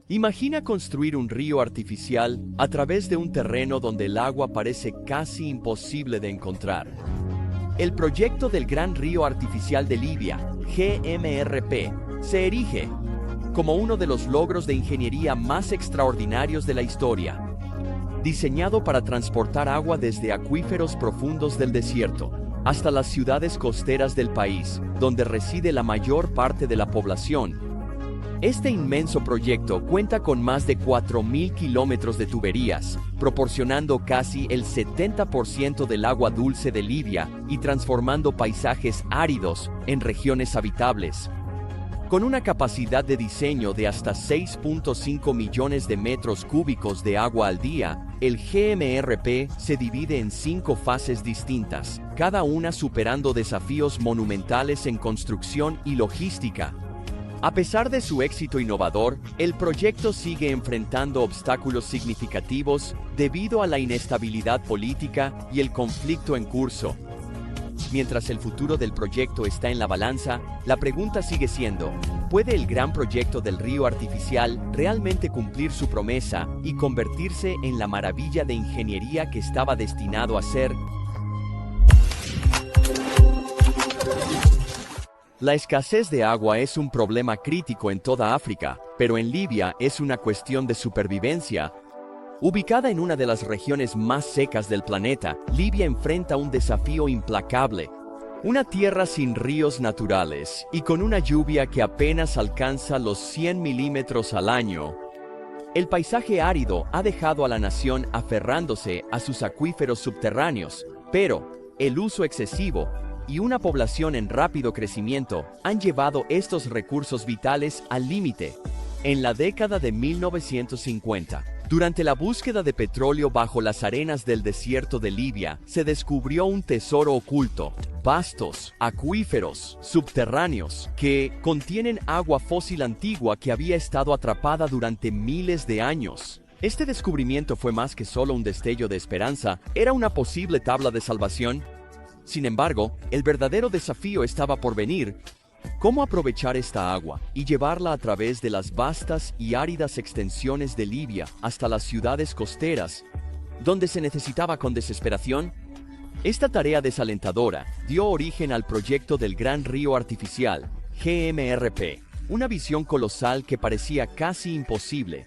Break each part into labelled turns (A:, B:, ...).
A: Imagina construir un río artificial a través de un terreno donde el agua parece casi imposible de encontrar. El proyecto del Gran Río Artificial de Libia, GMRP, se erige como uno de los logros de ingeniería más extraordinarios de la historia. Diseñado para transportar agua desde acuíferos profundos del desierto hasta las ciudades costeras del país, donde reside la mayor parte de la población. Este inmenso proyecto cuenta con más de 4.000 kilómetros de tuberías, proporcionando casi el 70% del agua dulce de Libia y transformando paisajes áridos en regiones habitables. Con una capacidad de diseño de hasta 6.5 millones de metros cúbicos de agua al día, el GMRP se divide en 5 fases distintas, cada una superando desafíos monumentales en construcción y logística. A pesar de su éxito innovador, el proyecto sigue enfrentando obstáculos significativos debido a la inestabilidad política y el conflicto en curso. Mientras el futuro del proyecto está en la balanza, la pregunta sigue siendo: ¿puede el gran proyecto del río artificial realmente cumplir su promesa y convertirse en la maravilla de ingeniería que estaba destinado a ser? La escasez de agua es un problema crítico en toda África, pero en Libia es una cuestión de supervivencia. Ubicada en una de las regiones más secas del planeta, Libia enfrenta un desafío implacable. Una tierra sin ríos naturales y con una lluvia que apenas alcanza los 100 milímetros al año. El paisaje árido ha dejado a la nación aferrándose a sus acuíferos subterráneos, pero el uso excesivo y una población en rápido crecimiento han llevado estos recursos vitales al límite. En la década de 1950, durante la búsqueda de petróleo bajo las arenas del desierto de Libia, se descubrió un tesoro oculto: vastos acuíferos subterráneos que contienen agua fósil antigua que había estado atrapada durante miles de años. Este descubrimiento fue más que solo un destello de esperanza, era una posible tabla de salvación. Sin embargo, el verdadero desafío estaba por venir: ¿cómo aprovechar esta agua y llevarla a través de las vastas y áridas extensiones de Libia hasta las ciudades costeras, donde se necesitaba con desesperación? Esta tarea desalentadora dio origen al proyecto del Gran Río Artificial, GMRP, una visión colosal que parecía casi imposible.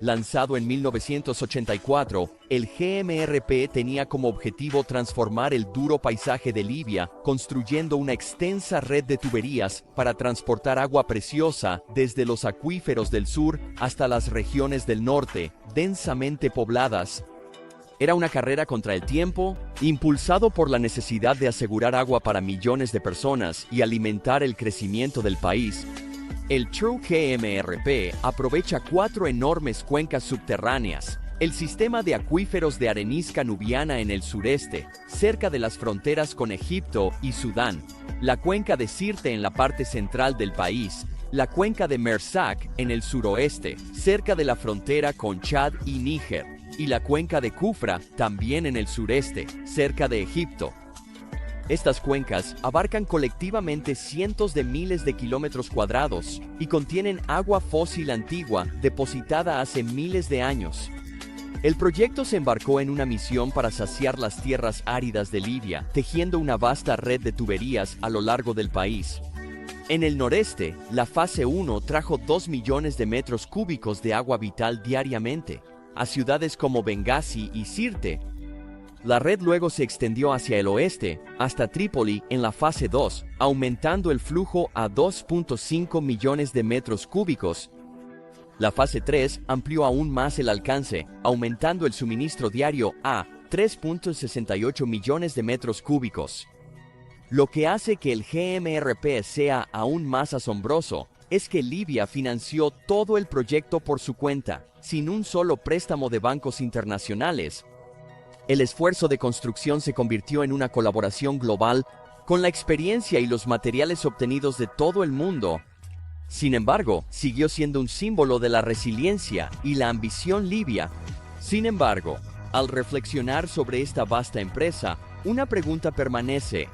A: Lanzado en 1984, el GMRP tenía como objetivo transformar el duro paisaje de Libia, construyendo una extensa red de tuberías para transportar agua preciosa desde los acuíferos del sur hasta las regiones del norte, densamente pobladas. Era una carrera contra el tiempo, impulsado por la necesidad de asegurar agua para millones de personas y alimentar el crecimiento del país. El True GMRP aprovecha 4 enormes cuencas subterráneas: el sistema de acuíferos de arenisca nubiana en el sureste, cerca de las fronteras con Egipto y Sudán; la cuenca de Sirte en la parte central del país; la cuenca de Merzak en el suroeste, cerca de la frontera con Chad y Níger; y la cuenca de Kufra, también en el sureste, cerca de Egipto. Estas cuencas abarcan colectivamente cientos de miles de kilómetros cuadrados y contienen agua fósil antigua depositada hace miles de años. El proyecto se embarcó en una misión para saciar las tierras áridas de Libia, tejiendo una vasta red de tuberías a lo largo del país. En el noreste, la fase 1 trajo 2 millones de metros cúbicos de agua vital diariamente a ciudades como Bengasi y Sirte. La red luego se extendió hacia el oeste, hasta Trípoli en la fase 2, aumentando el flujo a 2.5 millones de metros cúbicos. La fase 3 amplió aún más el alcance, aumentando el suministro diario a 3.68 millones de metros cúbicos. Lo que hace que el GMRP sea aún más asombroso es que Libia financió todo el proyecto por su cuenta, sin un solo préstamo de bancos internacionales. El esfuerzo de construcción se convirtió en una colaboración global, con la experiencia y los materiales obtenidos de todo el mundo. Sin embargo, siguió siendo un símbolo de la resiliencia y la ambición libia. Sin embargo, al reflexionar sobre esta vasta empresa, una pregunta permanece: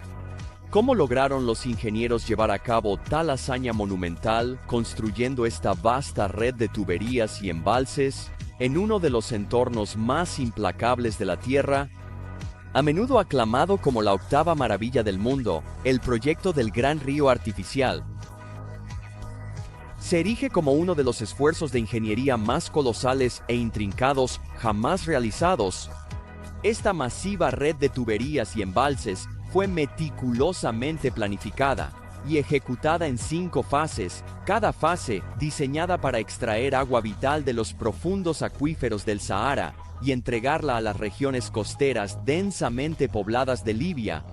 A: ¿Cómo lograron los ingenieros llevar a cabo tal hazaña monumental, construyendo esta vasta red de tuberías y embalses en uno de los entornos más implacables de la Tierra? A menudo aclamado como la octava maravilla del mundo, el proyecto del Gran Río Artificial se erige como uno de los esfuerzos de ingeniería más colosales e intrincados jamás realizados. Esta masiva red de tuberías y embalses fue meticulosamente planificada y ejecutada en 5 fases, cada fase diseñada para extraer agua vital de los profundos acuíferos del Sahara y entregarla a las regiones costeras densamente pobladas de Libia.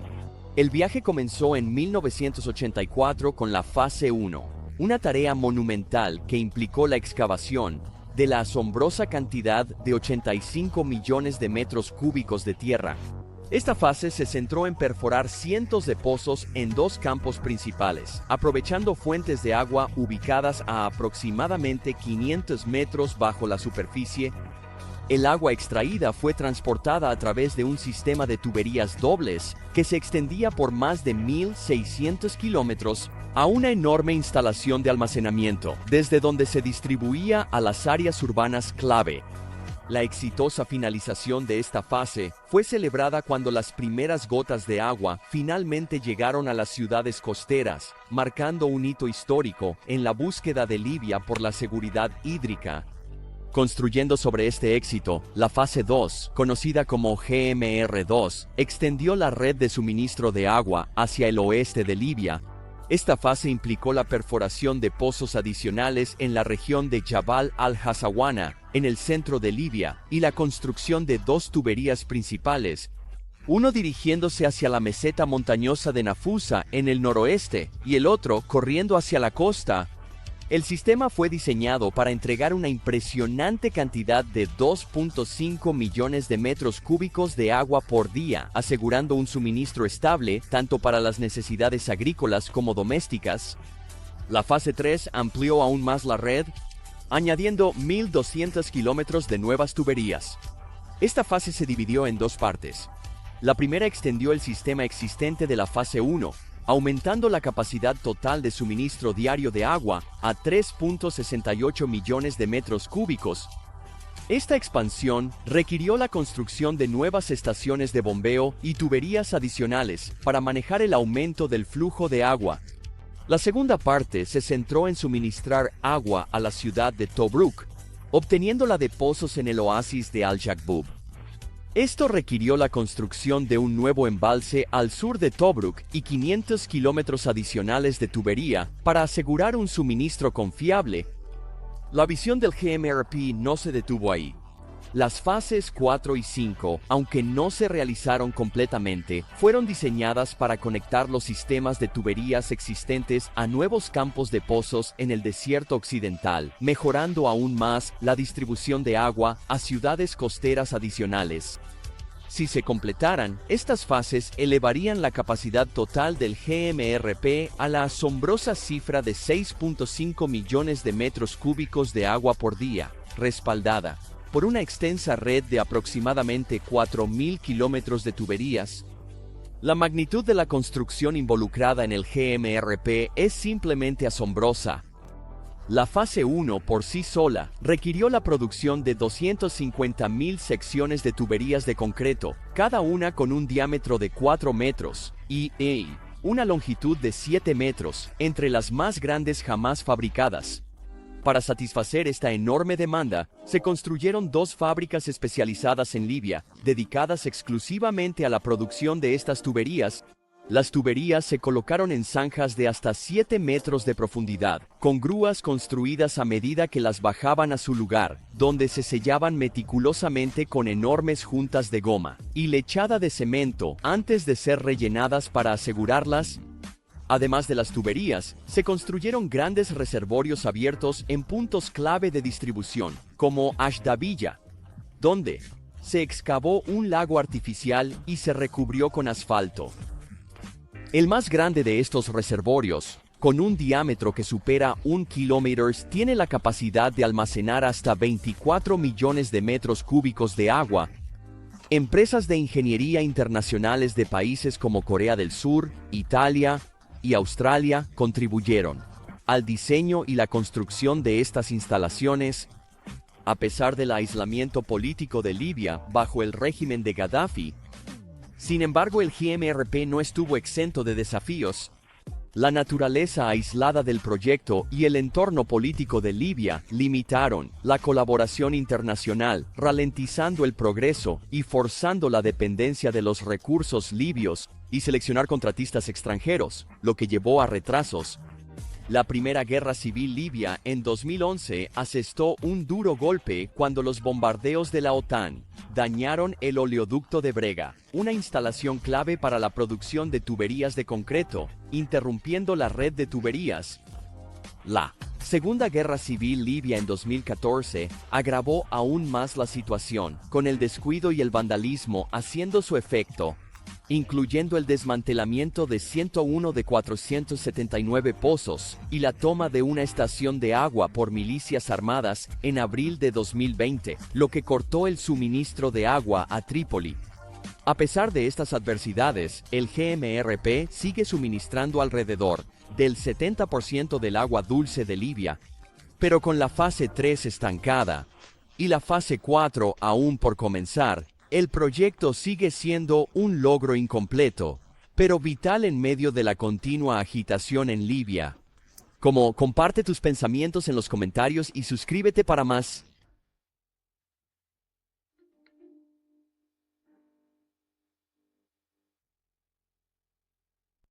A: El viaje comenzó en 1984 con la fase 1, una tarea monumental que implicó la excavación de la asombrosa cantidad de 85 millones de metros cúbicos de tierra. Esta fase se centró en perforar cientos de pozos en 2 campos principales, aprovechando fuentes de agua ubicadas a aproximadamente 500 metros bajo la superficie. El agua extraída fue transportada a través de un sistema de tuberías dobles que se extendía por más de 1.600 kilómetros a una enorme instalación de almacenamiento, desde donde se distribuía a las áreas urbanas clave. La exitosa finalización de esta fase fue celebrada cuando las primeras gotas de agua finalmente llegaron a las ciudades costeras, marcando un hito histórico en la búsqueda de Libia por la seguridad hídrica. Construyendo sobre este éxito, la fase 2, conocida como GMR-2, extendió la red de suministro de agua hacia el oeste de Libia. Esta fase implicó la perforación de pozos adicionales en la región de Jabal al-Hasawana, en el centro de Libia, y la construcción de 2 tuberías principales, uno dirigiéndose hacia la meseta montañosa de Nafusa en el noroeste, y el otro corriendo hacia la costa. El sistema fue diseñado para entregar una impresionante cantidad de 2.5 millones de metros cúbicos de agua por día, asegurando un suministro estable tanto para las necesidades agrícolas como domésticas. La fase 3 amplió aún más la red, añadiendo 1.200 kilómetros de nuevas tuberías. Esta fase se dividió en 2 partes. La primera extendió el sistema existente de la fase 1, aumentando la capacidad total de suministro diario de agua a 3.68 millones de metros cúbicos. Esta expansión requirió la construcción de nuevas estaciones de bombeo y tuberías adicionales para manejar el aumento del flujo de agua. La segunda parte se centró en suministrar agua a la ciudad de Tobruk, obteniéndola de pozos en el oasis de Al-Jakbub. Esto requirió la construcción de un nuevo embalse al sur de Tobruk y 500 kilómetros adicionales de tubería para asegurar un suministro confiable. La visión del GMRP no se detuvo ahí. Las fases 4 y 5, aunque no se realizaron completamente, fueron diseñadas para conectar los sistemas de tuberías existentes a nuevos campos de pozos en el desierto occidental, mejorando aún más la distribución de agua a ciudades costeras adicionales. Si se completaran, estas fases elevarían la capacidad total del GMRP a la asombrosa cifra de 6.5 millones de metros cúbicos de agua por día, respaldada por una extensa red de aproximadamente 4.000 kilómetros de tuberías. La magnitud de la construcción involucrada en el GMRP es simplemente asombrosa. La fase 1 por sí sola requirió la producción de 250.000 secciones de tuberías de concreto, cada una con un diámetro de 4 metros y una longitud de 7 metros, entre las más grandes jamás fabricadas. Para satisfacer esta enorme demanda, se construyeron 2 fábricas especializadas en Libia, dedicadas exclusivamente a la producción de estas tuberías. Las tuberías se colocaron en zanjas de hasta 7 metros de profundidad, con grúas construidas a medida que las bajaban a su lugar, donde se sellaban meticulosamente con enormes juntas de goma y lechada de cemento antes de ser rellenadas para asegurarlas. Además de las tuberías, se construyeron grandes reservorios abiertos en puntos clave de distribución, como Ashdabilla, donde se excavó un lago artificial y se recubrió con asfalto. El más grande de estos reservorios, con un diámetro que supera 1 kilómetro, tiene la capacidad de almacenar hasta 24 millones de metros cúbicos de agua. Empresas de ingeniería internacionales de países como Corea del Sur, Italia y Australia contribuyeron al diseño y la construcción de estas instalaciones. A pesar del aislamiento político de Libia bajo el régimen de Gaddafi, sin embargo, el GMRP no estuvo exento de desafíos. La naturaleza aislada del proyecto y el entorno político de Libia limitaron la colaboración internacional, ralentizando el progreso y forzando la dependencia de los recursos libios y seleccionar contratistas extranjeros, lo que llevó a retrasos. La Primera Guerra Civil Libia en 2011 asestó un duro golpe cuando los bombardeos de la OTAN dañaron el oleoducto de Brega, una instalación clave para la producción de tuberías de concreto, interrumpiendo la red de tuberías. La Segunda Guerra Civil Libia en 2014 agravó aún más la situación, con el descuido y el vandalismo haciendo su efecto, incluyendo el desmantelamiento de 101 de 479 pozos y la toma de una estación de agua por milicias armadas en abril de 2020, lo que cortó el suministro de agua a Trípoli. A pesar de estas adversidades, el GMRP sigue suministrando alrededor del 70% del agua dulce de Libia, pero con la fase 3 estancada y la fase 4 aún por comenzar, el proyecto sigue siendo un logro incompleto, pero vital en medio de la continua agitación en Libia. Comparte tus pensamientos en los comentarios y suscríbete para más.